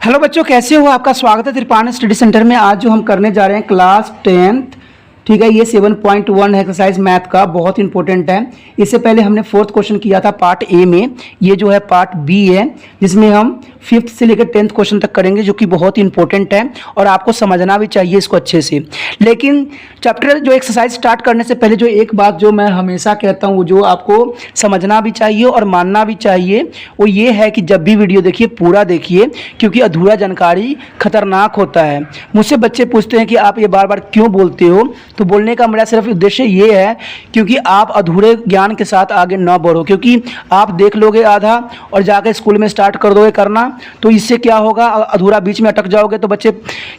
Hello बच्चों, कैसे हो? आपका स्वागत है त्रिपाणी स्टडी सेंटर में। आज जो हम करने जा रहे हैं क्लास 10th, ठीक है, ये 7.1 एक्सरसाइज मैथ का बहुत इंपॉर्टेंट है। इससे पहले हमने 4th क्वेश्चन किया था पार्ट ए में, ये जो है पार्ट बी है जिसमें हम 5th से लेकर 10th क्वेश्चन तक करेंगे, जो कि बहुत इंपॉर्टेंट है और आपको समझना भी चाहिए इसको अच्छे से। लेकिन चैप्टर जो एक्सरसाइज स्टार्ट करने से पहले जो एक बात जो मैं हमेशा कहता हूँ, जो आपको समझना भी चाहिए और मानना भी चाहिए, वो ये है कि जब भी वीडियो देखिए पूरा देखिए, क्योंकि अधूरा जानकारी खतरनाक होता है। मुझसे बच्चे पूछते हैं कि आप ये बार बार क्यों बोलते हो, तो बोलने का मेरा सिर्फ उद्देश्य ये है क्योंकि आप अधूरे ज्ञान के साथ आगे ना बढ़ो। क्योंकि आप देख लोगे आधा और जाकर स्कूल में स्टार्ट कर दोगे करना, तो इससे क्या होगा, अधूरा बीच में अटक जाओगे तो बच्चे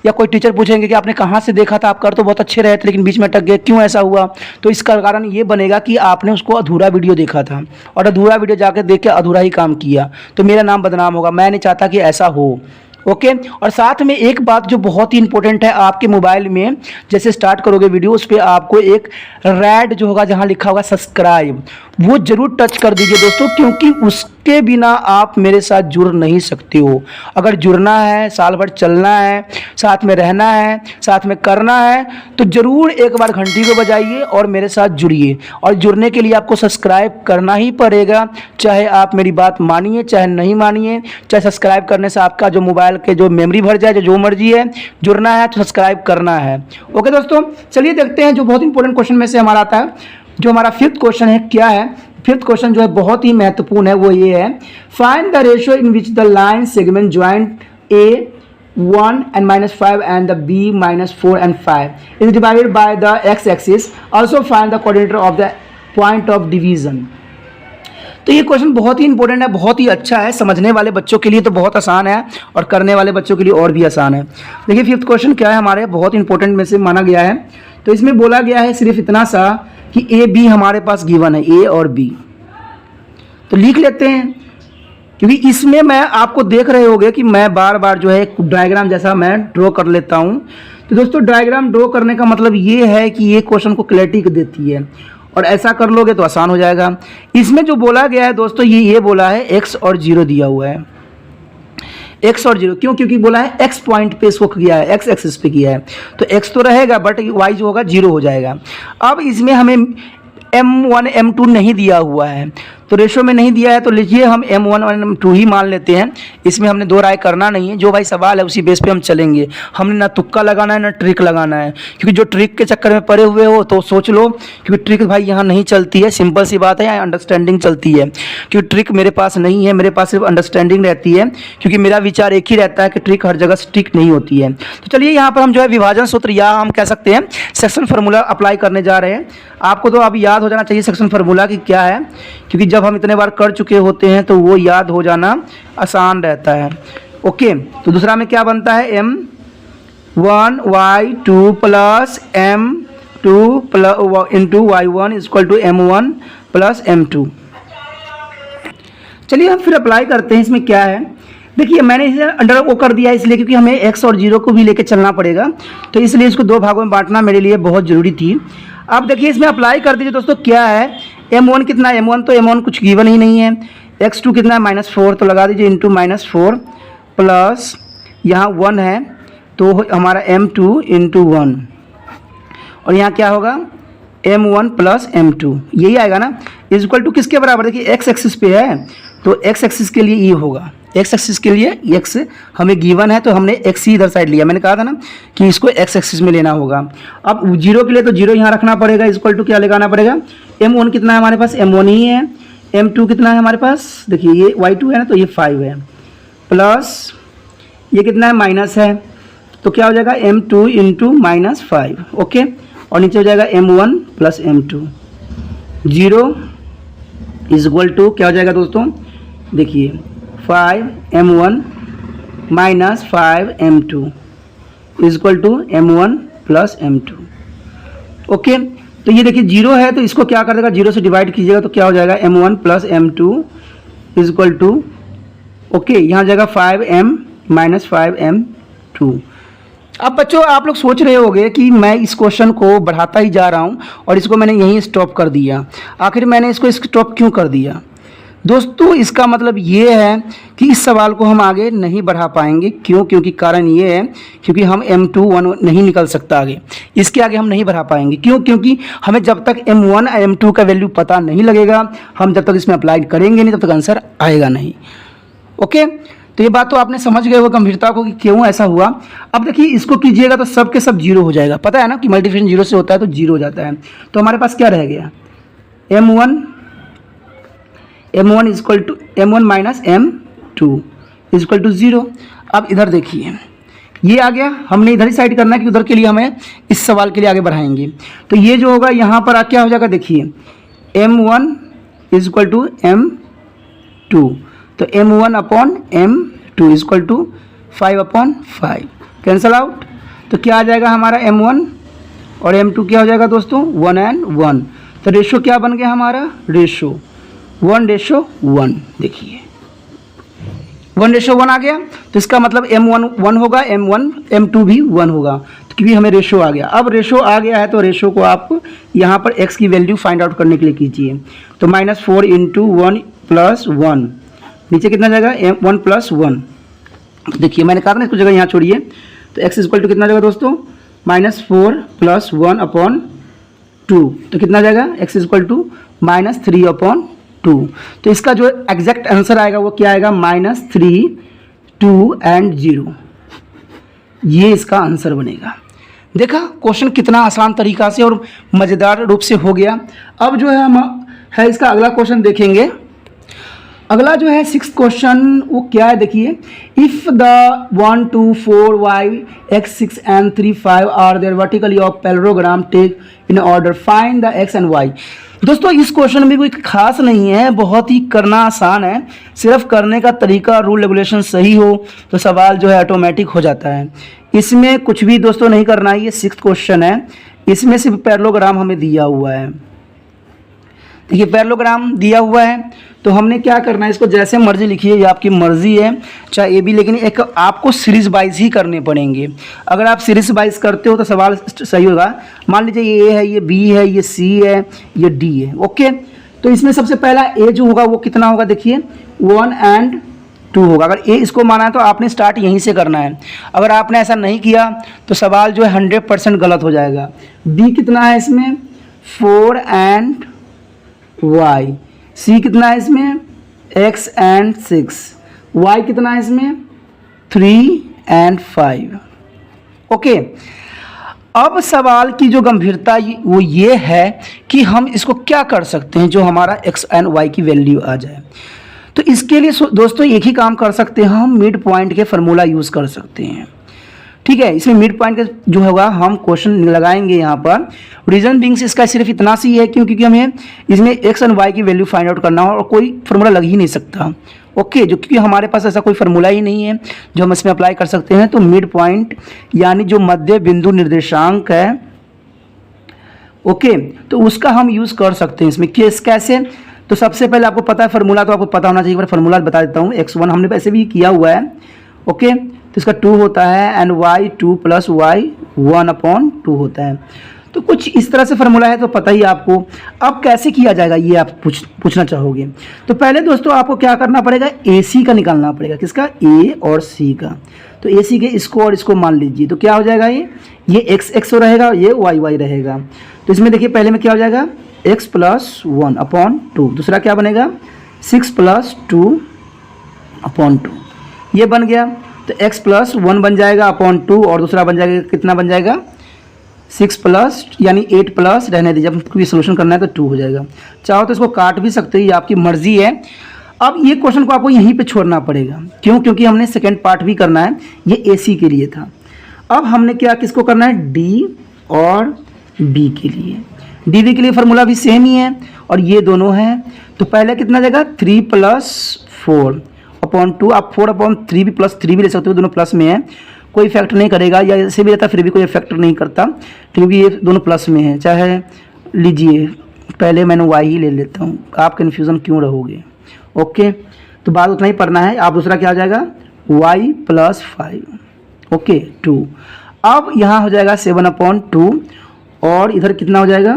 या कोई टीचर पूछेंगे कि आपने कहाँ से देखा था, आप कर तो बहुत अच्छे रहे थे लेकिन बीच में अटक गए, क्यों ऐसा हुआ? तो इसका कारण ये बनेगा कि आपने उसको अधूरा वीडियो देखा था और अधूरा वीडियो जाकर देख के अधूरा ही काम किया, तो मेरा नाम बदनाम होगा। मैं नहीं चाहता कि ऐसा हो। ओके और साथ में एक बात जो बहुत ही इंपॉर्टेंट है, आपके मोबाइल में जैसे स्टार्ट करोगे वीडियो, उस पर आपको एक रेड जो होगा जहां लिखा होगा सब्सक्राइब, वो जरूर टच कर दीजिए दोस्तों, क्योंकि उसके बिना आप मेरे साथ जुड़ नहीं सकते हो। अगर जुड़ना है, साल भर चलना है, साथ में रहना है, साथ में करना है, तो जरूर एक बार घंटी को बजाइए और मेरे साथ जुड़िए। और जुड़ने के लिए आपको सब्सक्राइब करना ही पड़ेगा, चाहे आप मेरी बात मानिए चाहे नहीं मानिए। चाहे सब्सक्राइब करने से आपका जो मोबाइल के जो मेमोरी भर जाए, जो मर्जी है, जुड़ना है तो सब्सक्राइब करना है। ओके दोस्तों, चलिए देखते हैं जो बहुत इंपॉर्टेंट क्वेश्चन में से हमारा आता है। जो हमारा 5th क्वेश्चन है, क्या है 5th क्वेश्चन जो है बहुत ही महत्वपूर्ण है, वो ये है, find the ratio in which the line segment joint A1 and -5 and the B -4 and 5 is divided by the x-axis. Also find the coordinate of the point of division. तो ये क्वेश्चन बहुत ही इंपॉर्टेंट है, बहुत ही अच्छा है। समझने वाले बच्चों के लिए तो बहुत आसान है और करने वाले बच्चों के लिए और भी आसान है। देखिए 5th क्वेश्चन क्या है, हमारे बहुत इंपॉर्टेंट में से माना गया है। तो इसमें बोला गया है सिर्फ इतना सा कि ए बी हमारे पास गिवन है, ए और बी। तो लिख लेते हैं, क्योंकि इसमें मैं आपको देख रहे होंगे कि मैं बार बार जो है एक डायग्राम जैसा मैं ड्रॉ कर लेता हूँ। तो दोस्तों डायग्राम ड्रॉ करने का मतलब ये है कि ये क्वेश्चन को क्लैरिटी देती है, और ऐसा कर लोगे तो आसान हो जाएगा। इसमें जो बोला गया है दोस्तों, ये बोला है x और 0 दिया हुआ है, x और 0 क्यों? क्योंकि बोला है x पॉइंट पे इसको किया है, x एक्सिस पे किया है, तो x तो रहेगा बट y जो होगा 0 हो जाएगा। अब इसमें हमें M1 M2 नहीं दिया हुआ है, तो रेशो में नहीं दिया है, तो लीजिए हम M1 और M2 ही मान लेते हैं। इसमें हमने दो राय करना नहीं है, जो भाई सवाल है उसी बेस पे हम चलेंगे। हमने ना तुक्का लगाना है ना ट्रिक लगाना है, क्योंकि जो ट्रिक के चक्कर में पड़े हुए हो तो सोच लो, क्योंकि ट्रिक भाई यहाँ नहीं चलती है, सिंपल सी बात है, यहाँ अंडरस्टैंडिंग चलती है। क्योंकि ट्रिक मेरे पास नहीं है, मेरे पास सिर्फ अंडरस्टैंडिंग रहती है, क्योंकि मेरा विचार एक ही रहता है कि ट्रिक हर जगह स्ट्रिक नहीं होती है। तो चलिए यहाँ पर हम जो है विभाजन सूत्र या हम कह सकते हैं सेक्शन फार्मूला अप्लाई करने जा रहे हैं। आपको तो अब याद हो जाना चाहिए सेक्शन फार्मूला की क्या है, क्योंकि जब हम इतने बार कर चुके होते हैं तो वो याद हो जाना आसान रहता है। ओके, तो दूसरा में क्या बनता है, M1y2 plus M2 into y1 equal to M1 plus M2। चलिए हम फिर अप्लाई करते हैं। इसमें क्या है, देखिए मैंने इसे अंडर वो कर दिया इसलिए क्योंकि हमें x और 0 को भी लेके चलना पड़ेगा, तो इसलिए इसको दो भागों में बांटना मेरे लिए बहुत ज़रूरी थी। अब देखिए इसमें अप्लाई कर दीजिए दोस्तों, क्या है M1 कितना है, M1 तो M1 कुछ गिवन ही नहीं है। x2 कितना है -4, तो लगा दीजिए इंटू -4 प्लस यहाँ 1 है तो हमारा M2 इंटू 1, और यहाँ क्या होगा M1 प्लस M2, यही आएगा ना, इज इक्वल टू किसके बराबर? देखिए x एक्सिस पे है तो x एक्सिस के लिए ये होगा, x एक्सिस के लिए x हमें गिवन है तो हमने x ही इधर साइड लिया। मैंने कहा था ना कि इसको x एक्सिस में लेना होगा। अब 0 के लिए तो 0 यहाँ रखना पड़ेगा, इक्वल टू क्या लगाना पड़ेगा, M1 कितना है हमारे पास, M1 ही है। M2 कितना है हमारे पास, देखिए ये y2 है ना, तो ये 5 है, प्लस ये कितना है, माइनस है, तो क्या हो जाएगा M2 इंटू -5। ओके, और नीचे हो जाएगा M1 plus M2, 0 is equal to क्या हो जाएगा दोस्तों, देखिए 5M1 minus 5M2 is equal to M1 plus M2। Okay, तो ये देखिए 0 है तो इसको क्या कर देगा, 0 से डिवाइड कीजिएगा तो क्या हो जाएगा M1 plus M2 is equal to, okay यहाँ जाएगा 5M माइनस 5M2। अब बच्चों आप लोग सोच रहे होंगे कि मैं इस क्वेश्चन को बढ़ाता ही जा रहा हूँ और इसको मैंने यहीं स्टॉप कर दिया। आखिर मैंने इसको स्टॉप क्यों कर दिया? दोस्तों इसका मतलब ये है कि इस सवाल को हम आगे नहीं बढ़ा पाएंगे। क्यों? क्योंकि कारण ये है क्योंकि हम M2 1 नहीं निकल सकता आगे, इसके आगे हम नहीं बढ़ा पाएंगे। क्यों? क्योंकि हमें जब तक M1 और M2 का वैल्यू पता नहीं लगेगा, हम जब तक इसमें अप्लाई करेंगे नहीं, तब तक आंसर आएगा नहीं। ओके, तो ये बात तो आपने समझ गए हो गंभीरता को कि क्यों ऐसा हुआ। अब देखिए इसको कीजिएगा तो सब के सब जीरो हो जाएगा। पता है ना कि मल्टीप्लिकेशन जीरो से होता है तो जीरो हो जाता है। तो हमारे पास क्या रह गया? M1 equal to M1 minus M2 equal to zero. अब इधर देखिए ये आ गया, हमने इधर ही साइड करना है कि उधर के लिए हमें इस सवाल के लिए आगे बढ़ाएंगे। तो ये जो होगा यहाँ पर क्या हो जाएगा, देखिए M1 इक्वल टू M2, तो M1 upon M2 equal to 5/5 cancel out. तो क्या आ जाएगा हमारा M1 और M2 क्या हो जाएगा दोस्तों 1 and 1। तो रेशो क्या बन गया हमारा, रेशो 1:1। देखिए 1:1 आ गया, तो इसका मतलब M1 1 होगा, M2 भी 1 होगा, तो क्योंकि हमें रेशो आ गया। अब रेशो आ गया है तो रेशो को आप यहाँ पर x की वैल्यू फाइंड आउट करने के लिए कीजिए। तो -4 × 1 + 1, नीचे कितना जाएगा 1 + 1। देखिए मैंने कहा था ना इसको जगह यहाँ छोड़िए, तो x इक्वल टू कितना जाएगा दोस्तों -4 + 1/2, तो कितना जाएगा x इक्वल टू -3/2। तो इसका जो एग्जैक्ट आंसर आएगा वो क्या आएगा -3, 2 and 0, ये इसका आंसर बनेगा। देखा क्वेश्चन कितना आसान तरीका से और मज़ेदार रूप से हो गया। अब जो है हम इसका अगला क्वेश्चन देखेंगे। अगला जो है 6th क्वेश्चन वो क्या है, देखिए if the 1 2 4 y x 6 and 3 5 are there vertically of parallelogram take in order find the x and y। दोस्तों इस क्वेश्चन में कोई खास नहीं है, बहुत ही करना आसान है, सिर्फ करने का तरीका रूल रेगुलेशन सही हो तो सवाल जो है ऑटोमेटिक हो जाता है। इसमें कुछ भी दोस्तों नहीं करना है। ये 6th क्वेश्चन है, इसमें सिर्फ पैरेललोग्राम हमें दिया हुआ है। देखिए पैरेललोग्राम दिया हुआ है तो हमने क्या करना है, इसको जैसे मर्जी लिखिए, ये आपकी मर्जी है चाहे ए भी, लेकिन एक आपको सीरीज वाइज ही करने पड़ेंगे। अगर आप सीरीज वाइज करते हो तो सवाल सही होगा। मान लीजिए ये ए है, ये बी है, ये सी है, ये डी है। ओके, तो इसमें सबसे पहला ए जो होगा वो कितना होगा, देखिए 1 and 2 होगा। अगर ए इसको माना है तो आपने स्टार्ट यहीं से करना है। अगर आपने ऐसा नहीं किया तो सवाल जो है 100% गलत हो जाएगा। बी कितना है इसमें 4 and y, सी कितना है इसमें x and 6, y कितना है इसमें 3 and 5। ओके, अब सवाल की जो गंभीरता वो ये है कि हम इसको क्या कर सकते हैं जो हमारा x and y की वैल्यू आ जाए। तो इसके लिए दोस्तों एक ही काम कर सकते हैं, हम मिड पॉइंट के फार्मूला यूज़ कर सकते हैं। ठीक है, इसमें मिड पॉइंट का जो होगा हम क्वेश्चन लगाएंगे यहाँ पर। रीजन बिंग से इसका सिर्फ इतना सी है क्योंकि हमें इसमें एक्स एंड वाई की वैल्यू फाइंड आउट करना हो और कोई फार्मूला लग ही नहीं सकता। ओके, जो क्योंकि हमारे पास ऐसा कोई फार्मूला ही नहीं है जो हम इसमें अप्लाई कर सकते हैं। तो मिड पॉइंट यानी जो मध्य बिंदु निर्देशांक है, ओके, तो उसका हम यूज़ कर सकते हैं इसमें। कैसे? तो सबसे पहले आपको पता है फार्मूला, तो आपको पता होना चाहिए, पर फार्मूला बता देता हूँ। x1 हमने वैसे भी किया हुआ है। ओके, तो इसका 2 होता है एंड y 2 + y 1/2 होता है। तो कुछ इस तरह से फार्मूला है, तो पता ही आपको। अब कैसे किया जाएगा ये आप पूछना चाहोगे। तो पहले दोस्तों आपको क्या करना पड़ेगा, AC का निकालना पड़ेगा। किसका? A और C का। तो AC के इसको और इसको मान लीजिए, तो क्या हो जाएगा, ये x रहेगा, ये y रहेगा। तो इसमें देखिए पहले में क्या हो जाएगा x + 1/2, दूसरा क्या बनेगा 6 + 2/2, ये बन गया। तो x + 1 बन जाएगा /2 और दूसरा बन जाएगा कितना बन जाएगा 6 प्लस यानी 8 प्लस रहने दीजिए, जब कोई सोल्यूशन करना है तो 2 हो जाएगा। चाहो तो इसको काट भी सकते हो, ये आपकी मर्जी है। अब ये क्वेश्चन को आपको यहीं पे छोड़ना पड़ेगा। क्यों? क्योंकि हमने सेकंड पार्ट भी करना है, ये AC के लिए था। अब हमने क्या किसको करना है, D और B के लिए। DB के लिए फार्मूला भी सेम ही है और ये दोनों हैं। तो पहले कितना जाएगा 3 + 4/2। आप 4/3 भी +3 भी ले सकते हो, दोनों प्लस में है, कोई इफेक्ट नहीं करेगा, या ऐसे भी रहता फिर भी कोई इफेक्ट नहीं करता क्योंकि ये दोनों प्लस में है। चाहे लीजिए, पहले मैंने y ही ले लेता हूँ, आप कन्फ्यूज़न क्यों रहोगे। ओके, तो बात उतना ही पढ़ना है। आप दूसरा क्या हो जाएगा y + 5, ओके 2। अब यहाँ हो जाएगा 7/2 और इधर कितना हो जाएगा,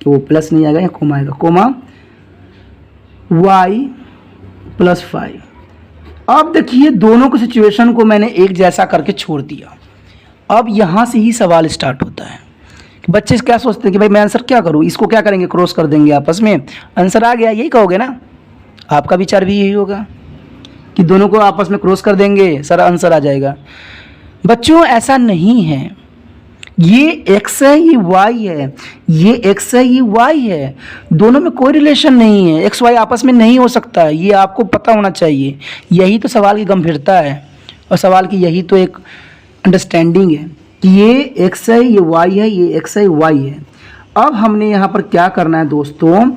वो प्लस नहीं आएगा, यहाँ कोमा आएगा, कोमा y +5। अब देखिए दोनों की सिचुएशन को मैंने एक जैसा करके छोड़ दिया। अब यहाँ से ही सवाल स्टार्ट होता है कि बच्चे क्या सोचते हैं कि भाई मैं आंसर क्या करूँ, इसको क्या करेंगे, क्रॉस कर देंगे आपस में, आंसर आ गया, यही कहोगे ना। आपका विचार भी यही होगा कि दोनों को आपस में क्रॉस कर देंगे, सर आंसर आ जाएगा। बच्चों ऐसा नहीं है, ये x है ये y है, ये x है ये y है, दोनों में कोई रिलेशन नहीं है, x y आपस में नहीं हो सकता, ये आपको पता होना चाहिए। यही तो सवाल की गंभीरता है और सवाल की यही तो एक अंडरस्टैंडिंग है कि ये x है ये y है, ये x है y है। अब हमने यहाँ पर क्या करना है दोस्तों,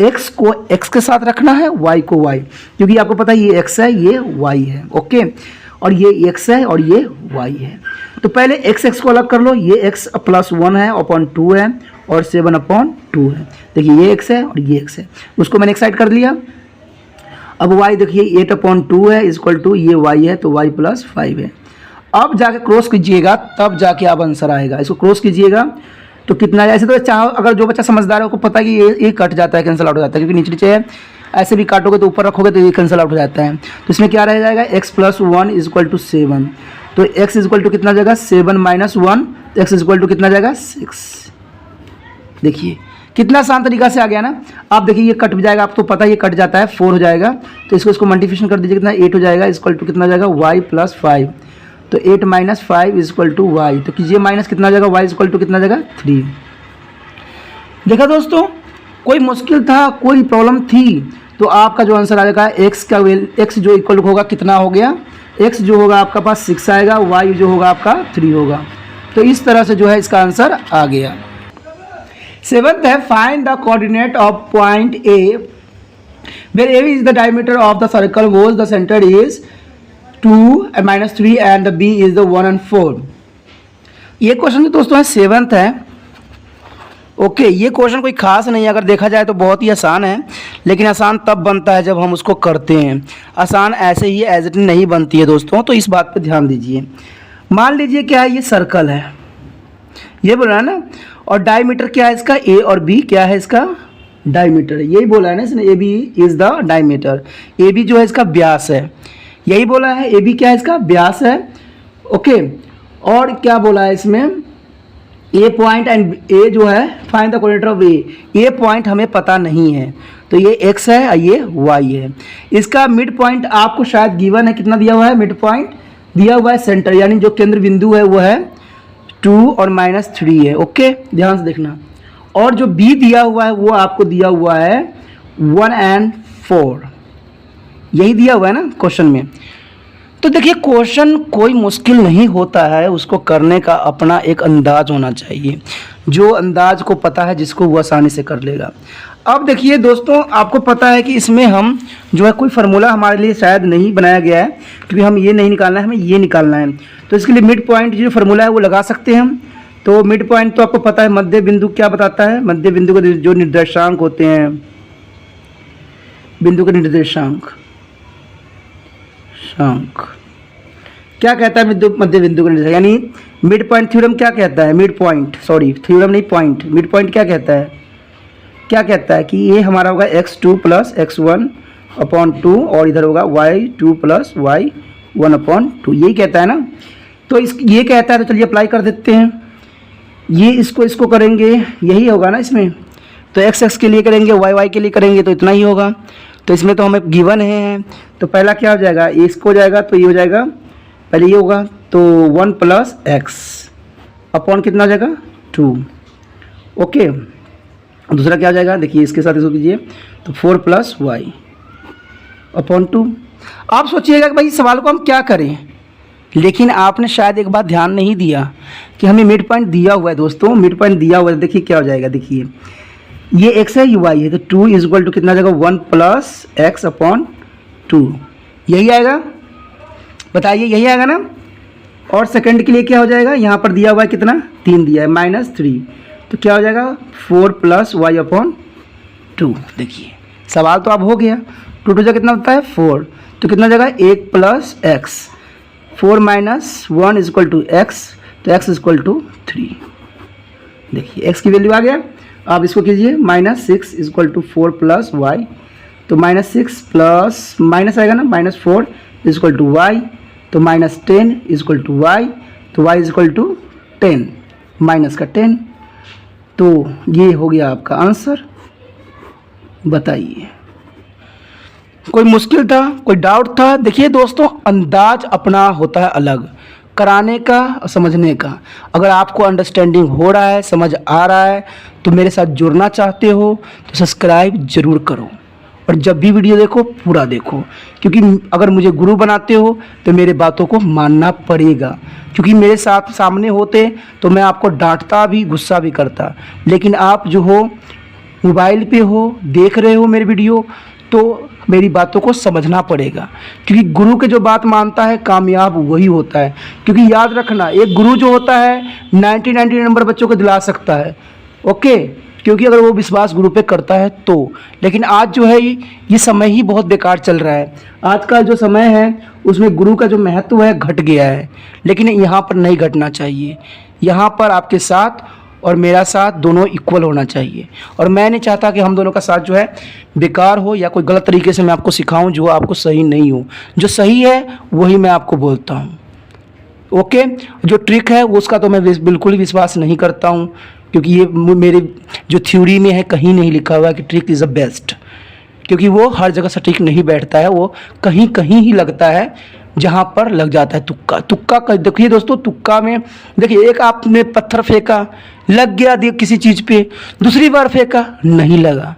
x को x के साथ रखना है, y को y, क्योंकि आपको पता है ये x है ये y है, ओके, और ये x है और ये y है। तो पहले x को अलग कर लो, ये x +1 है अपॉन 2 है और 7/2 है। देखिए ये x है और ये x है, उसको मैंने एक साइड कर लिया। अब y देखिए 8/2 है इक्वल टू ये y है तो y +5 है। अब जाके क्रॉस कीजिएगा तब जाके आप आंसर आएगा। इसको क्रॉस कीजिएगा तो कितना है, ऐसे तो चाहो अगर जो बच्चा समझदार है उसको पता है कि ये कट जाता है, कैंसिल आउट हो जाता है, क्योंकि नीचे नीचे है, ऐसे भी काटोगे तो ऊपर रखोगे तो ये कैंसिल आउट हो जाता है। तो इसमें क्या रह जाएगा, x +1 इक्वल टू 7, तो x इक्वल टू कितना जाएगा 7 - 1, तो x इक्वल टू कितना जाएगा 6। देखिए कितना आसान तरीका से आ गया ना। आप देखिए ये कट जाएगा, आपको पता है ये कट जाता है, 4 हो जाएगा, तो इसको मल्टीप्लिकेशन कर दीजिए, कितना 8 हो जाएगा इक्वल टू कितना जाएगा y +5, तो 8 - 5 इक्वल टू y, तो कीजिए माइनस कितना जाएगा y इक्वल टू कितना जाएगा 3। देखा दोस्तों, कोई मुश्किल था, कोई प्रॉब्लम थी, तो आपका जो आंसर आ जाएगा x जो इक्वल होगा कितना हो गया, x जो होगा आपका पास 6 आएगा, y जो होगा आपका 3 होगा। तो इस तरह से जो है इसका आंसर आ गया। 7th है, find the coordinate of point A where A is the diameter of the circle whose the center is 2 and -3 and the B is the 1 and 4। ये क्वेश्चन जो दोस्तों है 7th है, ओके। ये क्वेश्चन कोई खास नहीं है, अगर देखा जाए तो बहुत ही आसान है, लेकिन आसान तब बनता है जब हम उसको करते हैं, आसान ऐसे ही एज इट नहीं बनती है दोस्तों, तो इस बात पे ध्यान दीजिए। मान लीजिए क्या है, ये सर्कल है, ये बोला है ना, और डायमीटर क्या है इसका, ए और बी क्या है इसका डायमीटर, यही बोला है ना इसने, A B is the diameter, A B जो है इसका व्यास है, यही बोला है, ए बी क्या है इसका व्यास है, ओके। और क्या बोला है इसमें, ए पॉइंट एंड ए जो है find the coordinate of A, A point हमें पता नहीं है, तो ये x है और ये y है। इसका मिड पॉइंट आपको शायद गिवन है, कितना दिया हुआ है, मिड पॉइंट दिया हुआ है सेंटर, यानी जो केंद्र बिंदु है वो है 2 और -3 है, ओके, ध्यान से देखना। और जो b दिया हुआ है वो आपको दिया हुआ है 1 and 4, यही दिया हुआ है ना क्वेश्चन में। तो देखिए क्वेश्चन कोई मुश्किल नहीं होता है, उसको करने का अपना एक अंदाज होना चाहिए, जो अंदाज को पता है जिसको वो आसानी से कर लेगा। अब देखिए दोस्तों, आपको पता है कि इसमें हम जो है कोई फार्मूला हमारे लिए शायद नहीं बनाया गया है, क्योंकि हम ये नहीं निकालना है, हमें ये निकालना है। तो इसके लिए मिड पॉइंट जो फार्मूला है वो लगा सकते हैं हम। तो मिड पॉइंट तो आपको पता है, मध्य बिंदु क्या बताता है, मध्य बिंदु को जो निर्देशांक होते हैं, बिंदु के निर्देशांक क्या कहता है, मध्य बिंदु का निर्देशांक, यानी मिड पॉइंट थ्योरम क्या कहता है, मिड पॉइंट, सॉरी थ्योरम नहीं पॉइंट, मिड पॉइंट क्या कहता है, क्या कहता है कि ये हमारा होगा x2 + x1/2 और इधर होगा y2 + y1/2, यही कहता है ना। तो ये कहता है, तो चलिए अप्लाई कर देते हैं, ये इसको करेंगे, यही होगा ना इसमें। तो x के लिए करेंगे, y के लिए करेंगे, तो इतना ही होगा। तो इसमें तो हमें गिवन है, तो पहला क्या हो जाएगा, इसको हो जाएगा, तो ये हो जाएगा, पहले ये होगा तो 1 + x अपॉन कितना हो जाएगा 2, ओके। दूसरा क्या हो जाएगा, देखिए इसके साथ इसको कीजिए, तो 4 + y/2। आप सोचिएगा कि भाई सवाल को हम क्या करें, लेकिन आपने शायद एक बात ध्यान नहीं दिया कि हमें मिड पॉइंट दिया हुआ है दोस्तों, मिड पॉइंट दिया हुआ है। देखिए क्या हो जाएगा, देखिए ये x है ये y है, तो 2 इक्वल टू कितना जाएगा 1 + x/2, यही आएगा, बताइए यही आएगा ना। और सेकंड के लिए क्या हो जाएगा, यहाँ पर दिया हुआ है कितना 3 दिया है, -3, तो क्या हो जाएगा 4 + y/2। देखिए सवाल तो अब हो गया, 2 2 कितना होता है 4, तो कितना जाएगा 1 + x, 4 - 1 = x, तो x = 3। देखिए x की वैल्यू आ गया। अब इसको कीजिए -6 = 4 + तो -6 प्लस माइनस आएगा ना, -4 इज इक्वल टू वाई, तो -10 इज इक्वल टू वाई, तो y is equal to 10 minus का 10। तो ये हो गया आपका आंसर। बताइए, कोई मुश्किल था, कोई डाउट था? देखिए दोस्तों, अंदाज अपना होता है अलग, कराने का और समझने का। अगर आपको अंडरस्टैंडिंग हो रहा है, समझ आ रहा है, तो मेरे साथ जुड़ना चाहते हो तो सब्सक्राइब जरूर करो, और जब भी वीडियो देखो पूरा देखो, क्योंकि अगर मुझे गुरु बनाते हो तो मेरे बातों को मानना पड़ेगा। क्योंकि मेरे साथ सामने होते तो मैं आपको डांटता भी, गुस्सा भी करता, लेकिन आप जो हो मोबाइल पे हो, देख रहे हो मेरे वीडियो, तो मेरी बातों को समझना पड़ेगा। क्योंकि गुरु के जो बात मानता है कामयाब वही होता है। क्योंकि याद रखना, एक गुरु जो होता है 90 नंबर बच्चों को दिला सकता है, ओके, क्योंकि अगर वो विश्वास गुरु पे करता है तो। लेकिन आज जो है ये समय ही बहुत बेकार चल रहा है। आज का जो समय है उसमें गुरु का जो महत्व है घट गया है, लेकिन यहाँ पर नहीं घटना चाहिए। यहाँ पर आपके साथ और मेरा साथ दोनों इक्वल होना चाहिए, और मैं नहीं चाहता कि हम दोनों का साथ जो है बेकार हो या कोई गलत तरीके से मैं आपको सिखाऊं जो आपको सही नहीं हो। जो सही है वही मैं आपको बोलता हूँ, ओके। जो ट्रिक है उसका तो मैं बिल्कुल ही विश्वास नहीं करता हूँ, क्योंकि ये मेरे जो थ्योरी में है कहीं नहीं लिखा हुआ है कि ट्रिक इज़ द बेस्ट, क्योंकि वो हर जगह सटीक नहीं बैठता है, वो कहीं कहीं ही लगता है जहाँ पर लग जाता है तुक्का। तुक्का देखिए दोस्तों, तुक्का में देखिए, एक आपने पत्थर फेंका, लग गया किसी चीज़ पे, दूसरी बार फेंका नहीं लगा,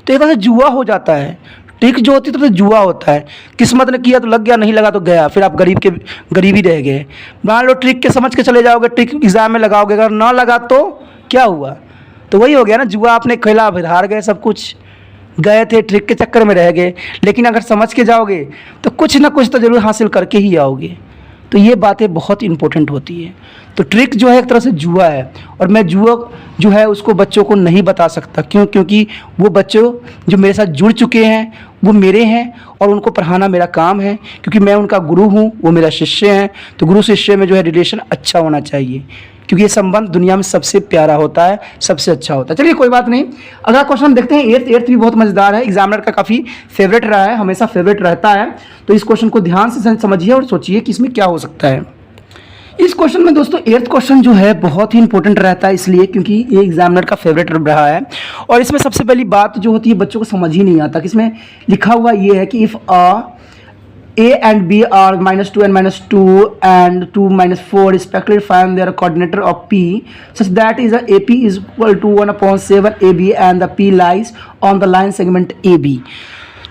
तो एक तरह से जुआ हो जाता है। ट्रिक जो होती है तो जुआ होता है, किस्मत ने किया तो लग गया, नहीं लगा तो गया, फिर आप गरीबी रह गए। मान लो ट्रिक के समझ के चले जाओगे, ट्रिक एग्जाम में लगाओगे, अगर ना लगा तो क्या हुआ? तो वही हो गया ना, जुआ आपने खेला, फिर हार गए, सब कुछ गए थे, ट्रिक के चक्कर में रह गए। लेकिन अगर समझ के जाओगे तो कुछ ना कुछ तो ज़रूर हासिल करके ही आओगे। तो ये बातें बहुत इंपॉर्टेंट होती है। तो ट्रिक जो है एक तरह से जुआ है, और मैं जुआ जो है उसको बच्चों को नहीं बता सकता। क्यों? क्योंकि वो बच्चों जो मेरे साथ जुड़ चुके हैं वो मेरे हैं, और उनको पढ़ाना मेरा काम है, क्योंकि मैं उनका गुरु हूँ, वो मेरा शिष्य हैं। तो गुरु शिष्य में जो है रिलेशन अच्छा होना चाहिए, क्योंकि ये संबंध दुनिया में सबसे प्यारा होता है, सबसे अच्छा होता है। चलिए कोई बात नहीं, अगला क्वेश्चन हम देखते हैं। एट्थ भी बहुत मजेदार है, एग्जामिनर का काफ़ी फेवरेट रहा है, हमेशा फेवरेट रहता है। तो इस क्वेश्चन को ध्यान से समझिए और सोचिए कि इसमें क्या हो सकता है। इस क्वेश्चन में दोस्तों एट्थ क्वेश्चन जो है बहुत ही इंपॉर्टेंट रहता है, इसलिए क्योंकि ये एग्जामिनर का फेवरेट रहा है। और इसमें सबसे पहली बात जो होती है बच्चों को समझ ही नहीं आता कि इसमें लिखा हुआ ये है कि if A and B are -2 and -2 and 2 -4 respectively, find their coordinate of P such that is AP is equal to 1/7 AB and the P lies on the line segment AB।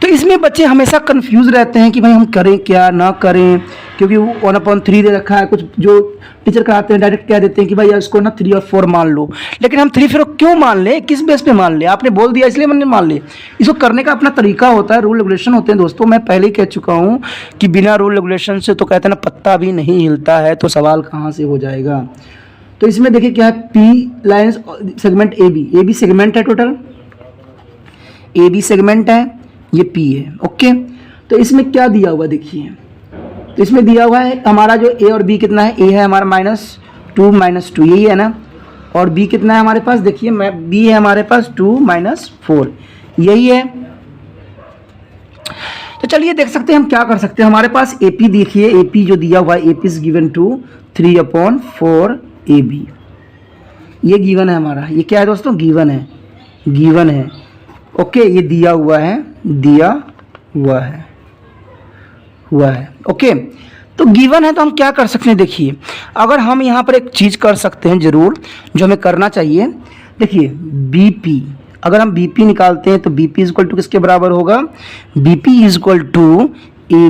तो इसमें बच्चे हमेशा कंफ्यूज रहते हैं कि भाई हम करें क्या ना करें, क्योंकि 1/3 दे रखा है। कुछ जो टीचर कराते हैं डायरेक्ट कह देते हैं कि भाई इसको ना 3 और 4 मान लो, लेकिन हम 3 4 क्यों मान लें, किस बेस पे मान लें? आपने बोल दिया इसलिए मैंने मान ले। इसको करने का अपना तरीका होता है, रूल रेगुलेशन होते हैं दोस्तों। मैं पहले ही कह चुका हूँ कि बिना रूल रेगुलेशन से तो कहते हैं ना पत्ता भी नहीं हिलता है, तो सवाल कहाँ से हो जाएगा। तो इसमें देखिए क्या है, P lines segment A B segment है, टोटल ए बी सेगमेंट है, ये पी है, ओके। तो इसमें क्या दिया हुआ देखिए, तो इसमें दिया हुआ है हमारा जो ए और बी कितना है, ए है हमारा -2 -2 यही है ना, और बी कितना है हमारे पास, देखिए बी है हमारे पास 2 -4 यही है। तो चलिए देख सकते हैं हम क्या कर सकते हैं। हमारे पास ए पी देखिए, ए पी जो दिया हुआ है, A P is given to 3/4 A B, ये गिवन है हमारा। ये क्या है दोस्तों, गिवन है, ओके। ये दिया हुआ है, ओके। तो गिवन है तो हम क्या कर सकते हैं, देखिए अगर हम यहाँ पर एक चीज़ कर सकते हैं ज़रूर, जो हमें करना चाहिए। देखिए बीपी, अगर हम बीपी निकालते हैं तो बीपी इज इक्वल टू किसके बराबर होगा, BP is equal to A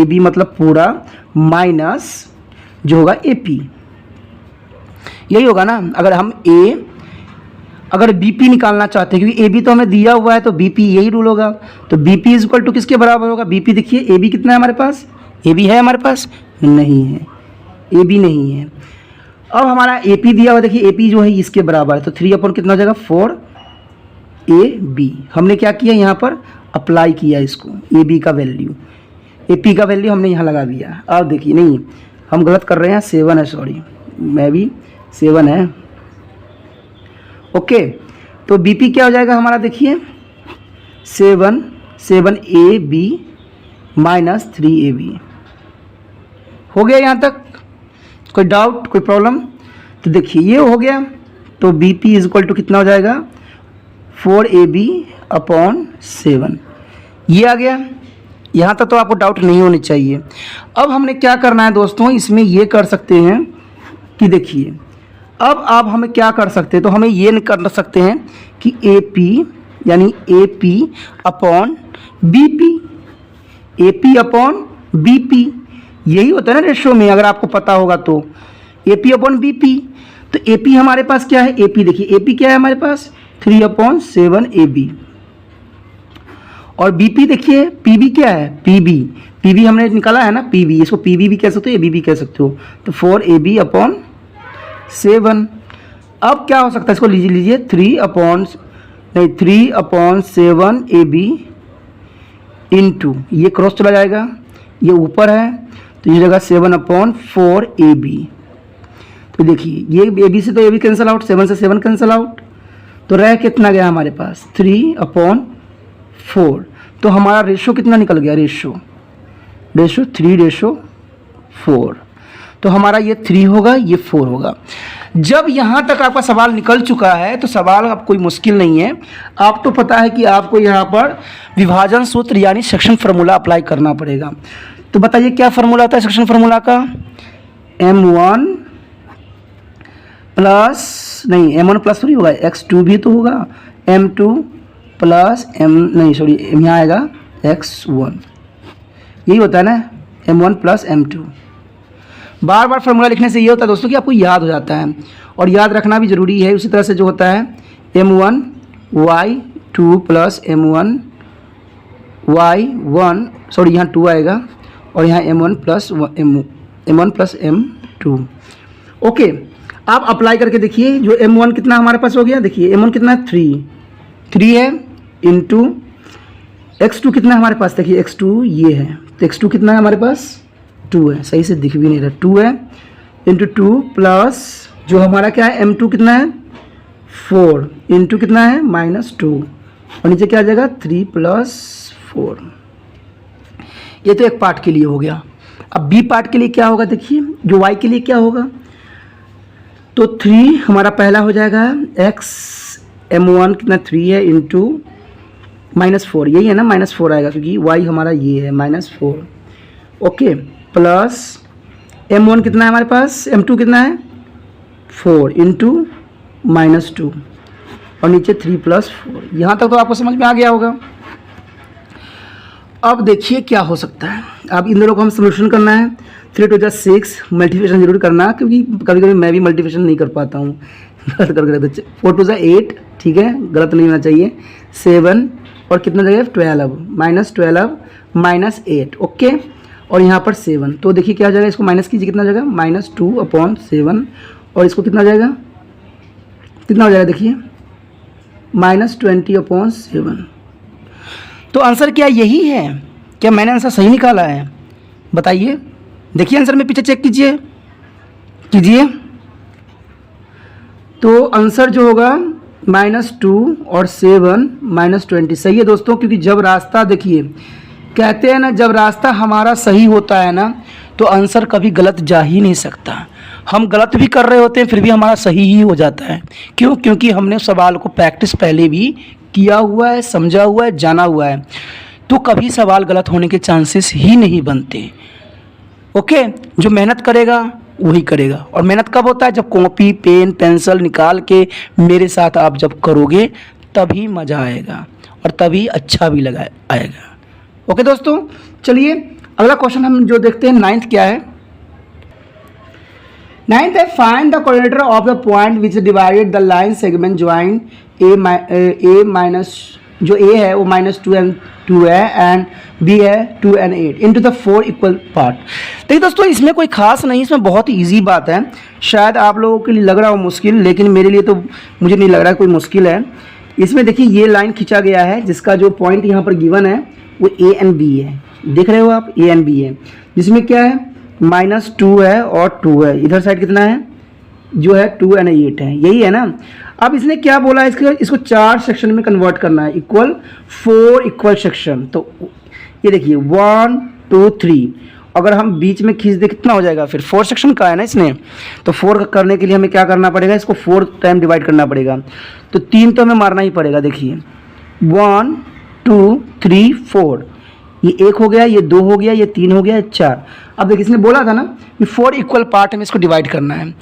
B मतलब पूरा माइनस जो होगा ए पी, यही होगा ना। अगर हम अगर बीपी निकालना चाहते हैं, क्योंकि ए बी तो हमें दिया हुआ है, तो बीपी यही रूल होगा। तो बीपी इज इक्वल टू किसके बराबर होगा, बीपी देखिए ए बी कितना है हमारे पास, ए बी है हमारे पास, नहीं है, ए बी नहीं है। अब हमारा ए पी दिया हुआ, देखिए ए पी जो है इसके बराबर है, तो 3 कितना हो जाएगा 4 ए बी। हमने क्या किया यहाँ पर अप्लाई किया इसको, ए बी का वैल्यू, ए पी का वैल्यू हमने यहाँ लगा दिया। अब देखिए नहीं हम गलत कर रहे हैं, 7 है, सॉरी मैं भी 7 है, ओके। तो बीपी क्या हो जाएगा हमारा, देखिए 7 7AB माइनस 3AB। हो गया यहाँ तक? कोई डाउट, कोई प्रॉब्लम? तो देखिए ये हो गया, तो BP इज इक्वल टू कितना हो जाएगा 4AB अपॉन 7। ये आ गया। यहाँ तक तो आपको डाउट नहीं होनी चाहिए। अब हमने क्या करना है दोस्तों, इसमें ये कर सकते हैं कि देखिए अब आप हमें क्या कर सकते हैं, तो हमें ये कर सकते हैं कि AP यानी AP upon BP, AP upon BP, यही होता है ना रेशो में, अगर आपको पता होगा तो AP अपॉन BP। तो AP हमारे पास क्या है, AP देखिए AP क्या है हमारे पास 3/7AB, और BP देखिए PB क्या है, PB हमने निकाला है ना PB, इसको PB भी कह सकते हो, AB भी कह सकते हो। तो 4AB अपॉन 7। अब क्या हो सकता है, इसको लीजिए 3/7AB इंटू, ये क्रॉस चला जाएगा, ये ऊपर है तो ये जगह 7/4AB। तो देखिए ये AB से तो AB कैंसिल आउट, 7 से 7 कैंसिल आउट, तो रह कितना गया हमारे पास 3/4। तो हमारा रेशो कितना निकल गया, रेशो 3/4। तो हमारा ये 3 होगा, ये 4 होगा। जब यहाँ तक आपका सवाल निकल चुका है तो सवाल अब कोई मुश्किल नहीं है। आप तो पता है कि आपको यहाँ पर विभाजन सूत्र यानी सेक्शन फार्मूला अप्लाई करना पड़ेगा। तो बताइए क्या फार्मूला आता है सेक्शन फार्मूला का, M1 प्लस थोड़ी होगा, X2 भी तो होगा, M2 प्लस यहाँ आएगा X1, यही होता है ना, M1 प्लस M2। बार बार फार्मूला लिखने से ये होता है दोस्तों कि आपको याद हो जाता है, और याद रखना भी ज़रूरी है। उसी तरह से जो होता है M1 Y2 plus M1 Y1, यहाँ 2 आएगा, और यहाँ M1 प्लस M2। ओके, आप अप्लाई करके देखिए। जो M1 कितना हमारे पास हो गया, देखिए M1 कितना है 3 है, इंटू X2 कितना है हमारे पास, देखिए X2 ये है, तो X2 कितना है हमारे पास 2 है, सही से दिख भी नहीं रहा, 2 है, इंटू 2 प्लस जो हमारा क्या है M2 कितना है 4, इंटू कितना है -2, और नीचे क्या आ जाएगा 3 + 4। ये तो एक पार्ट के लिए हो गया। अब B पार्ट के लिए क्या होगा, देखिए जो Y के लिए क्या होगा, तो 3 हमारा पहला हो जाएगा X M1 कितना 3 है, इंटू -4, यही है ना, -4 आएगा क्योंकि Y हमारा ये है -4। ओके, प्लस M1 कितना है हमारे पास, M2 कितना है 4 इंटू -2, और नीचे 3 + 4। यहाँ तक तो आपको समझ में आ गया होगा। अब देखिए क्या हो सकता है। अब इन दोनों को हम सोल्यूशन करना है। 3 × 6 मल्टीप्लिकेशन जरूर करना, क्योंकि कभी कभी मैं भी मल्टीप्लिकेशन नहीं कर पाता हूँ, गलत करके रखते। 4 × 8, ठीक है, गलत नहीं होना चाहिए। 7 और कितना जगह 12, -8, ओके, और यहाँ पर 7। तो देखिए क्या हो जाएगा, इसको माइनस कीजिए, कितना हो जाएगा -2/7, और इसको कितना हो जाएगा, देखिए -20/7। तो आंसर क्या यही है? क्या मैंने आंसर सही निकाला है? बताइए, देखिए आंसर में पीछे चेक कीजिए। तो आंसर जो होगा -2 और 7 -20 सही है दोस्तों, क्योंकि जब रास्ता, देखिए कहते हैं ना, जब रास्ता हमारा सही होता है ना तो आंसर कभी गलत जा ही नहीं सकता। हम गलत भी कर रहे होते हैं फिर भी हमारा सही ही हो जाता है। क्यों? क्योंकि हमने सवाल को प्रैक्टिस पहले भी किया हुआ है, समझा हुआ है, जाना हुआ है, तो कभी सवाल गलत होने के चांसेस ही नहीं बनते। ओके, जो मेहनत करेगा वही करेगा, और मेहनत कब होता है, जब कॉपी पेन पेंसिल निकाल के मेरे साथ आप जब करोगे तभी मज़ा आएगा और तभी अच्छा भी आएगा। ओके दोस्तों, चलिए अगला क्वेश्चन हम जो देखते हैं 9th क्या है। 9th है, find the coordinator of the point which divided the line segment join A minus, जो A है वो -2 and 2 है, एंड B है 2 and 8 into the 4 equal part. देखिए दोस्तों, इसमें कोई खास नहीं, इसमें बहुत इजी बात है। शायद आप लोगों के लिए लग रहा हो मुश्किल, लेकिन मेरे लिए तो मुझे नहीं लग रहा कोई मुश्किल है। इसमें देखिए ये लाइन खींचा गया है जिसका जो पॉइंट यहाँ पर गिवन है वो A and B है, देख रहे हो आप, A and B है, जिसमें क्या है -2 है और 2 है। इधर साइड कितना है जो है 2 एंड 8 है, यही है ना। अब इसने क्या बोला है, इसको 4 सेक्शन में कन्वर्ट करना है, इक्वल 4 इक्वल सेक्शन। तो ये देखिए 1 2 3, अगर हम बीच में खींच दे कितना हो जाएगा, फिर 4 सेक्शन का है ना इसने, तो 4 करने के लिए हमें क्या करना पड़ेगा, इसको 4 टाइम डिवाइड करना पड़ेगा। तो 3 तो हमें मारना ही पड़ेगा। देखिए 1 2 3 4, ये 1 हो गया, ये 2 हो गया, ये 3 हो गया, ये 4। अब देखिए इसने बोला था ना कि 4 इक्वल पार्ट में इसको डिवाइड करना है,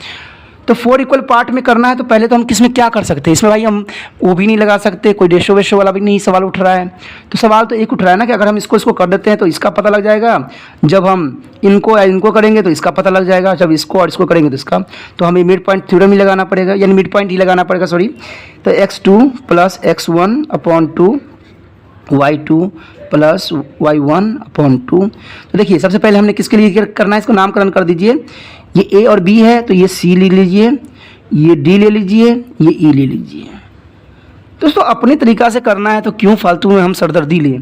तो 4 इक्वल पार्ट में करना है तो पहले तो हम किसमें क्या कर सकते हैं, इसमें भाई हम वो भी नहीं लगा सकते, कोई रेशो वेशो वाला भी नहीं सवाल उठ रहा है। तो सवाल तो एक उठ रहा है ना कि अगर हम इसको कर देते हैं तो इसका पता लग जाएगा, जब हम इनको करेंगे तो इसका पता लग जाएगा, जब इसको और इसको करेंगे तो इसका। तो हमें मिड पॉइंट थ्योरम ही लगाना पड़ेगा, यानी मिड पॉइंट ही लगाना पड़ेगा, सॉरी। तो x2 plus x1 upon 2, y2 plus y1 upon 2। तो देखिए सबसे पहले हमने किसके लिए करना है, इसको नामकरण कर दीजिए। ये a और b है तो ये c ले लीजिए, ये d ले लीजिए, ये e ले लीजिए। दोस्तों अपने तरीक़ा से करना है तो क्यों फालतू में हम सरदर्दी लें।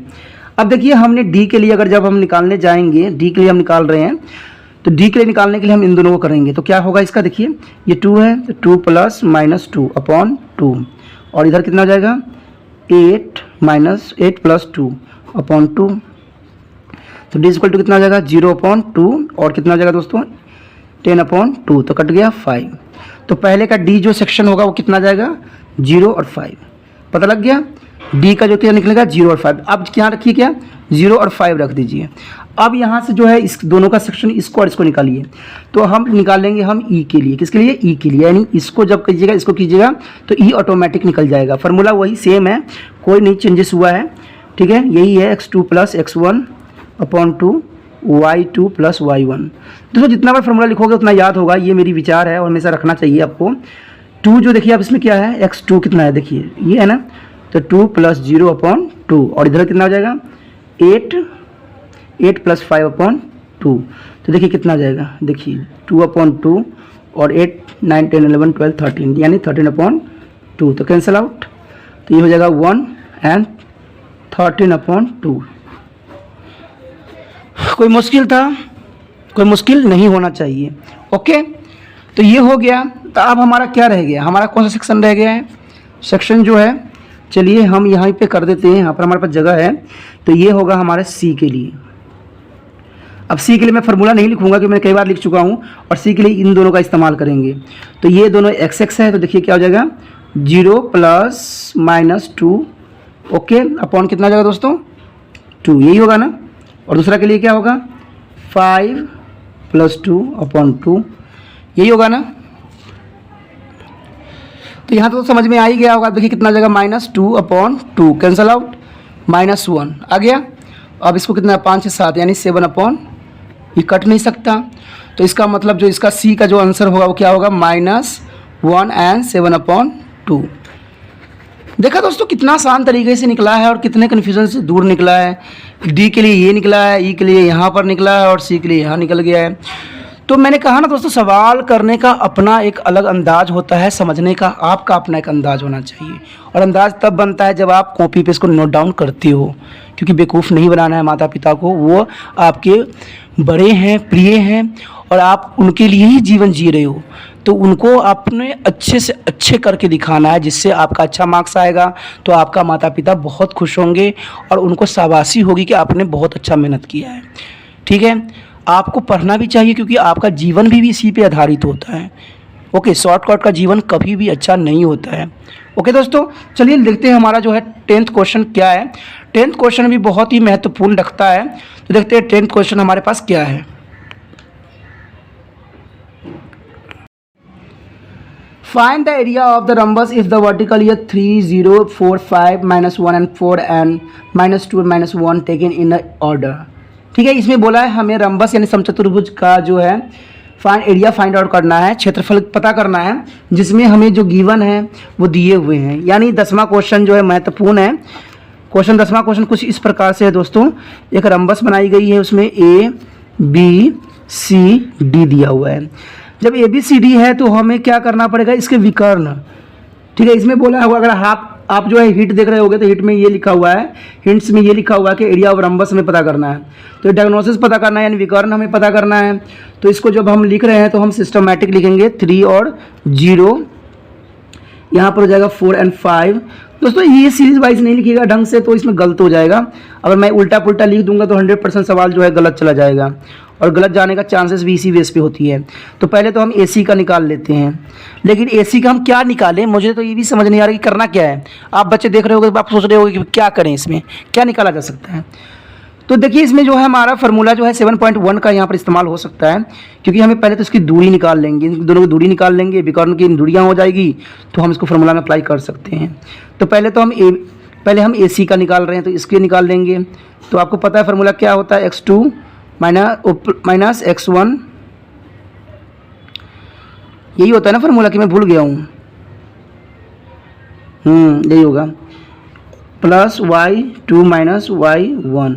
अब देखिए हमने d के लिए अगर जब हम निकालने जाएंगे, d के लिए हम निकाल रहे हैं, तो d के लिए निकालने के लिए हम इन दोनों को करेंगे। तो क्या होगा इसका, देखिए ये 2 है तो 2 प्लस माइनस 2 अपॉन 2, और इधर कितना हो जाएगा 8 माइनस 8 प्लस 2 अपॉन 2। तो d इक्वल टू कितना हो जाएगा 0 अपॉन 2, और कितना हो जाएगा दोस्तों 10 अपॉन 2, तो कट गया 5। तो पहले का d जो सेक्शन होगा वो कितना जाएगा 0 और 5, पता लग गया। d का जो क्या निकलेगा 0 और 5। अब क्या रखिए, क्या 0 और 5 रख दीजिए। अब यहाँ से जो है इस दोनों का सेक्शन इसको और इसको निकालिए। तो हम निकालेंगे हम e के लिए, किसके लिए e के लिए, यानी इसको जब कीजिएगा इसको कीजिएगा तो e ऑटोमेटिक निकल जाएगा। फार्मूला वही सेम है, कोई नहीं चेंजेस हुआ है, ठीक है। यही है x2 plus x1 upon 2 y2 plus y1। दोस्तों जितना बार फार्मूला लिखोगे उतना याद होगा, ये मेरी विचार है और हमेशा रखना चाहिए आपको। 2 जो देखिए अब इसमें क्या है x2 कितना है, देखिए ये है ना, तो 2 प्लस 0 अपॉन 2, और इधर कितना हो जाएगा 8 प्लस 5 अपॉन 2। तो देखिए कितना आ जाएगा, देखिए 2 अपॉन 2 और 8 9 10 11 12 13, यानी 13 अपॉन 2। तो कैंसिल आउट, तो ये हो जाएगा 1 एंड 13 अपॉन 2। कोई मुश्किल था, कोई मुश्किल नहीं होना चाहिए। ओके, तो ये हो गया। तो अब हमारा क्या रह गया, हमारा कौन सा सेक्शन रह गया है, सेक्शन जो है चलिए हम यहाँ पे कर देते हैं, यहाँ पर हमारे पास जगह है। तो ये होगा हमारे सी के लिए। अब सी के लिए मैं फार्मूला नहीं लिखूंगा क्योंकि मैं कई बार लिख चुका हूँ, और सी के लिए इन दोनों का इस्तेमाल करेंगे। तो ये दोनों एक्स एक्स है, तो देखिए क्या हो जाएगा 0 प्लस माइनस 2, ओके, अपॉन कितना हो जाएगा दोस्तों 2, यही होगा ना। और दूसरा के लिए क्या होगा 5 प्लस 2 अपॉन 2, यही होगा ना। तो यहाँ तो समझ में आ ही गया होगा। देखिए कितना जाएगा -2 अपॉन 2, कैंसल आउट, -1 आ गया। अब इसको कितना 5 से 7 यानी 7 अपॉन, ये कट नहीं सकता। तो इसका मतलब जो इसका सी का जो आंसर होगा वो क्या होगा -1 एंड 7 अपॉन 2। देखा दोस्तों कितना आसान तरीके से निकला है और कितने कन्फ्यूजन से दूर निकला है। डी के लिए ये निकला है, ई के लिए यहाँ पर निकला है और सी के लिए यहाँ निकल गया है। तो मैंने कहा ना दोस्तों, सवाल करने का अपना एक अलग अंदाज होता है, समझने का आपका अपना एक अंदाज होना चाहिए। और अंदाज तब बनता है जब आप कॉपी पे इसको नोट डाउन करते हो, क्योंकि बेवकूफ़ नहीं बनाना है माता पिता को। वो आपके बड़े हैं, प्रिय हैं, और आप उनके लिए ही जीवन जी रहे हो। तो उनको आपने अच्छे से अच्छे करके दिखाना है, जिससे आपका अच्छा मार्क्स आएगा। तो आपका माता पिता बहुत खुश होंगे और उनको शाबाशी होगी कि आपने बहुत अच्छा मेहनत किया है। ठीक है, आपको पढ़ना भी चाहिए क्योंकि आपका जीवन भी इसी पे आधारित होता है। ओके, शॉर्टकट का जीवन कभी भी अच्छा नहीं होता है। ओके दोस्तों, चलिए देखते हैं हमारा जो है 10th क्वेश्चन क्या है। 10th क्वेश्चन भी बहुत ही महत्वपूर्ण रखता है। तो देखते हैं 10th क्वेश्चन हमारे पास क्या है। Find the area of the rhombus if the vertical is 3 0 4 5 -1 and 4 and -2 and -1 taken in the order। ठीक है, इसमें बोला है हमें रंबस यानी समचतुर्भुज का जो है एरिया फाइंड आउट करना है, क्षेत्रफल पता करना है, जिसमें हमें जो गिवन है वो दिए हुए हैं। यानी 10वां क्वेश्चन जो है महत्वपूर्ण है। क्वेश्चन 10वां क्वेश्चन कुछ इस प्रकार से है दोस्तों। एक रंबस बनाई गई है, उसमें A B C D दिया हुआ है। जब A B C D है तो हमें क्या करना पड़ेगा, इसके विकर्ण। ठीक है, इसमें बोला हुआ अगर हाफ आप जो है हिट देख रहे होगे तो हिट में ये लिखा हुआ है, हिंट्स में ये लिखा हुआ है कि एरिया ऑफ रंबस हमें पता करना है। तो डायग्नोसिस पता करना है यानी विकर्ण हमें पता करना है। तो इसको जब हम लिख रहे हैं तो हम सिस्टमैटिक लिखेंगे 3 और 0, यहाँ पर हो जाएगा 4 और 5। दोस्तों ये सीरीज वाइज नहीं लिखिएगा ढंग से तो इसमें गलत हो जाएगा। अगर मैं उल्टा पुल्टा लिख दूंगा तो 100% सवाल जो है गलत चला जाएगा और गलत जाने का चांसेस भी इसी बेस पे होती है। तो पहले तो हम AC का निकाल लेते हैं, लेकिन AC का हम क्या निकालें मुझे तो ये भी समझ नहीं आ रहा कि करना क्या है। आप बच्चे देख रहे होगे तो आप सोच रहे होगे कि क्या करें, इसमें क्या निकाला जा सकता है। तो देखिए इसमें जो है हमारा फार्मूला जो है 7.1 का यहाँ पर इस्तेमाल हो सकता है, क्योंकि हमें पहले तो इसकी दूरी निकाल लेंगे, दोनों की दूरी निकाल लेंगे, विकर्ण की दूरियाँ हो जाएगी तो हम इसको फार्मूला में अप्लाई कर सकते हैं। तो पहले तो हम AC का निकाल रहे हैं तो इसके निकाल लेंगे। तो आपको पता है फार्मूला क्या होता है, x2 माइनस x1, यही होता है ना फार्मूला कि मैं भूल गया हूँ, यही होगा, प्लस y2 माइनस y1।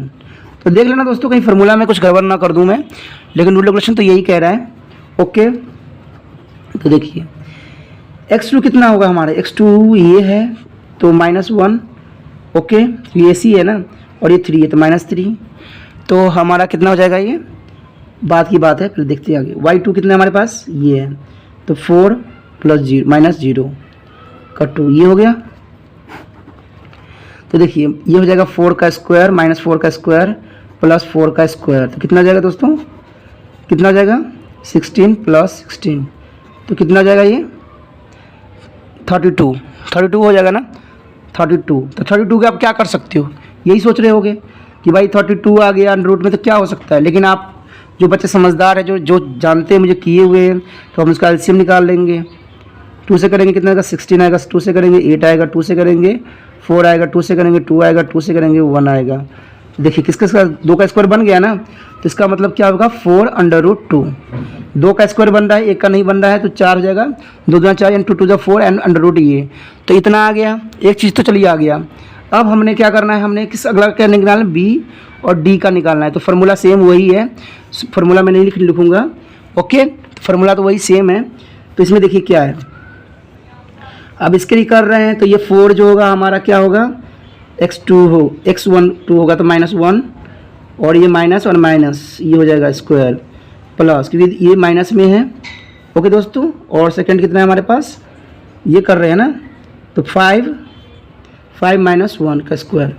तो देख लेना दोस्तों कहीं फार्मूला में कुछ गड़बड़ ना कर दूं मैं, लेकिन रूल रेगुलेशन तो यही कह रहा है। ओके, तो देखिए x2 कितना होगा हमारा, x2 ये है तो -1, ओके, ये AC है ना और ये 3 है तो -3, तो हमारा कितना हो जाएगा, ये बात की बात है, फिर देखते हैं आगे। y2 कितना है हमारे पास, ये है तो 4 प्लस 0 माइनस 0 का 2, ये हो गया। तो देखिए ये हो जाएगा 4 का स्क्वायर माइनस 4 का स्क्वायर प्लस 4 का स्क्वायर, तो कितना हो जाएगा दोस्तों, कितना हो जाएगा 16 प्लस 16, तो कितना हो जाएगा ये 32 हो जाएगा ना, 32। तो 32 के आप क्या कर सकते हो, यही सोच रहे होगे कि भाई 32 आ गया रूट में तो क्या हो सकता है। लेकिन आप जो बच्चे समझदार है, जो जानते हैं मुझे किए हुए हैं, तो हम इसका एलसीएम निकाल लेंगे। 2 से करेंगे कितना आएगा 16 आएगा, 2 से करेंगे 8 आएगा, 2 से करेंगे 4 आएगा, 2 से करेंगे 2 आएगा, 2 से करेंगे 1 आएगा। देखिए किसका 2 का स्क्वायर बन गया ना, तो इसका मतलब क्या होगा 4√2। 2 का स्क्वायर बन रहा है, 1 का नहीं बन रहा है, तो 4 हो जाएगा, 2 दूना 4 2 2 4 एंड अंडर ये, तो इतना आ गया। एक चीज़ तो चलिए आ गया। अब हमने क्या करना है, हमने किस अगला क्या निकालना है, B और D का निकालना है। तो फार्मूला सेम वही है, फार्मूला मैं नहीं लिखूँगा, ओके, फार्मूला तो वही सेम है। तो इसमें देखिए क्या है, अब इसके लिए कर रहे हैं तो ये 4 जो होगा हमारा क्या होगा, x1 2 होगा तो -1, और ये माइनस और माइनस ये हो जाएगा स्क्वायर प्लस, क्योंकि ये माइनस में है। ओके दोस्तों, और सेकंड कितना है हमारे पास, ये कर रहे हैं ना, तो 5 माइनस 1 का स्क्वायर।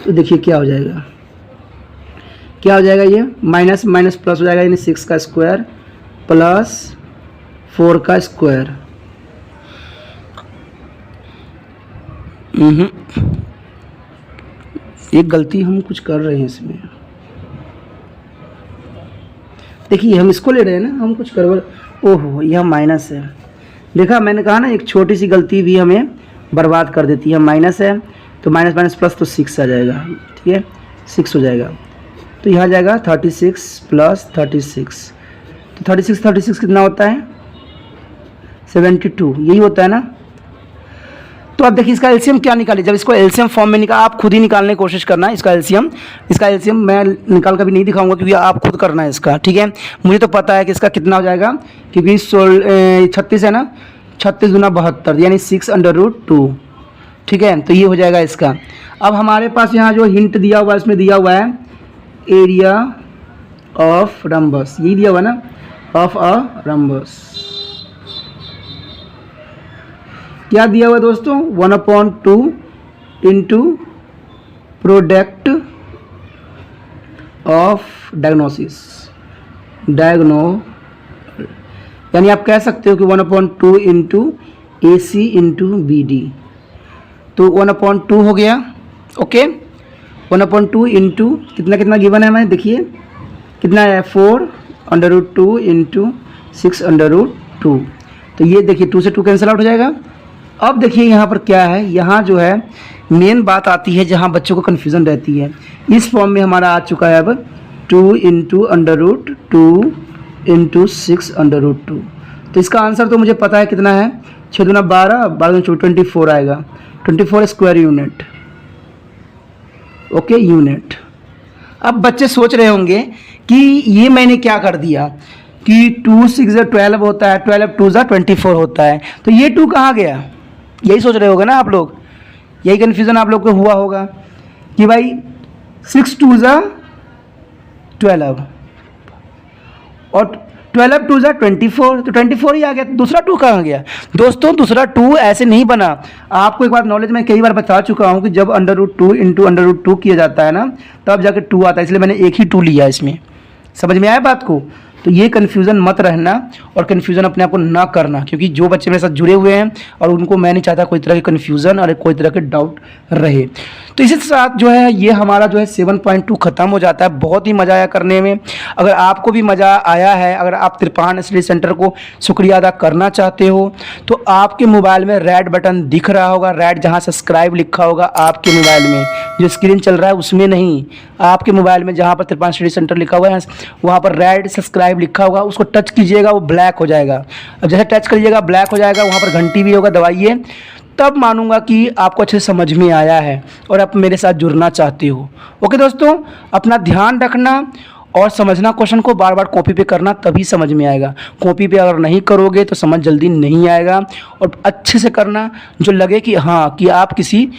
तो देखिए क्या हो जाएगा, क्या हो जाएगा, ये माइनस माइनस प्लस हो जाएगा, यानी 6 का स्क्वायर प्लस 4 का स्क्वायर। एक गलती हम कुछ कर रहे हैं इसमें, देखिए हम इसको ले रहे हैं ना, हम कुछ कर, ओहो यह माइनस है। देखा मैंने कहा ना, एक छोटी सी गलती भी हमें बर्बाद कर देती है। माइनस है तो माइनस माइनस प्लस तो 6 आ जाएगा, ठीक है 6 हो जाएगा। तो यहाँ जाएगा 36 प्लस 36, तो 36 कितना होता है 72, यही होता है ना। तो अब देखिए इसका एलसीएम क्या निकाले, जब इसको एलसीएम फॉर्म में निकाल, आप खुद ही निकालने की कोशिश करना है इसका एलसीएम मैं निकाल कर भी नहीं दिखाऊंगा, क्योंकि आप खुद करना है इसका, ठीक है। मुझे तो पता है कि इसका कितना हो जाएगा, क्योंकि 36 है ना, 36 दूना 72 यानी 6√2, ठीक है। तो ये हो जाएगा इसका। अब हमारे पास यहाँ जो हिंट दिया हुआ है इसमें दिया हुआ है एरिया ऑफ रम्बस, यही दिया हुआ ना, ऑफ अ रम्बस। क्या दिया हुआ दोस्तों, 1/2 इंटू प्रोडक्ट ऑफ डायग्नोसिस, यानी आप कह सकते हो कि 1/2 इंटू AC इंटू BD, तो 1/2 हो गया, ओके। 1/2 इंटू कितना गिवन है हमें, देखिए कितना है 4√2 इंटू 6√2, तो ये देखिए 2 से 2 कैंसिल आउट हो जाएगा। अब देखिए यहाँ पर क्या है, यहाँ जो है मेन बात आती है जहाँ बच्चों को कन्फ्यूज़न रहती है। इस फॉर्म में हमारा आ चुका है अब 2 इंटू √2 इंटू 6√2, तो इसका आंसर तो मुझे पता है कितना है, 6 दूना 12, 12 24 आएगा, 24 स्क्वायर यूनिट, ओके यूनिट। अब बच्चे सोच रहे होंगे कि ये मैंने क्या कर दिया कि 2 6 12 होता है, 12 2 24 होता है, तो ये 2 कहाँ गया, यही सोच रहे होगे ना आप लोग यही कन्फ्यूज़न आप लोग को हुआ होगा कि भाई 6 2 ज़ा 12 और 12 2 ज़ा 24, तो 24 ही आ गया, दूसरा 2 कहाँ गया दोस्तों? दूसरा 2 ऐसे नहीं बना। आपको एक बात नॉलेज में कई बार बता चुका हूँ कि जब √2 इंटू √2 किया जाता है ना, तब जाके 2 आता है, इसलिए मैंने एक ही 2 लिया इसमें। समझ में आया बात को? तो ये कन्फ्यूज़न मत रहना और कन्फ्यूज़न अपने आप को ना करना, क्योंकि जो बच्चे मेरे साथ जुड़े हुए हैं और उनको मैं नहीं चाहता कोई तरह की कन्फ्यूज़न और कोई तरह के डाउट रहे। तो इसी साथ जो है ये हमारा जो है 7.2 ख़त्म हो जाता है। बहुत ही मज़ा आया करने में। अगर आपको भी मज़ा आया है, अगर आप त्रिपाण स्टडी सेंटर को शुक्रिया अदा करना चाहते हो, तो आपके मोबाइल में रेड बटन दिख रहा होगा, रेड जहाँ सब्सक्राइब लिखा होगा आपके मोबाइल में, जो स्क्रीन चल रहा है उसमें नहीं, आपके मोबाइल में जहाँ पर त्रिपाण स्टडी सेंटर लिखा हुआ है वहाँ पर रेड सब्सक्राइब लिखा होगा, उसको टच कीजिएगा, वो ब्लैक हो जाएगा। अब जैसे टच करिएगा ब्लैक हो जाएगा, वहाँ पर घंटी भी होगा, दबाइए, तब मानूंगा कि आपको अच्छे से समझ में आया है और आप मेरे साथ जुड़ना चाहते हो। ओके दोस्तों, अपना ध्यान रखना और समझना, क्वेश्चन को बार बार कॉपी पे करना, तभी समझ में आएगा। कॉपी पे अगर नहीं करोगे तो समझ जल्दी नहीं आएगा। और अच्छे से करना, जो लगे कि हाँ कि आप किसी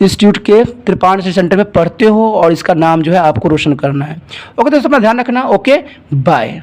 इंस्टीट्यूट के त्रिपाण स्टडी सेंटर में पढ़ते हो और इसका नाम जो है आपको रोशन करना है। ओके दोस्तों, अपना ध्यान रखना। Okay, bye.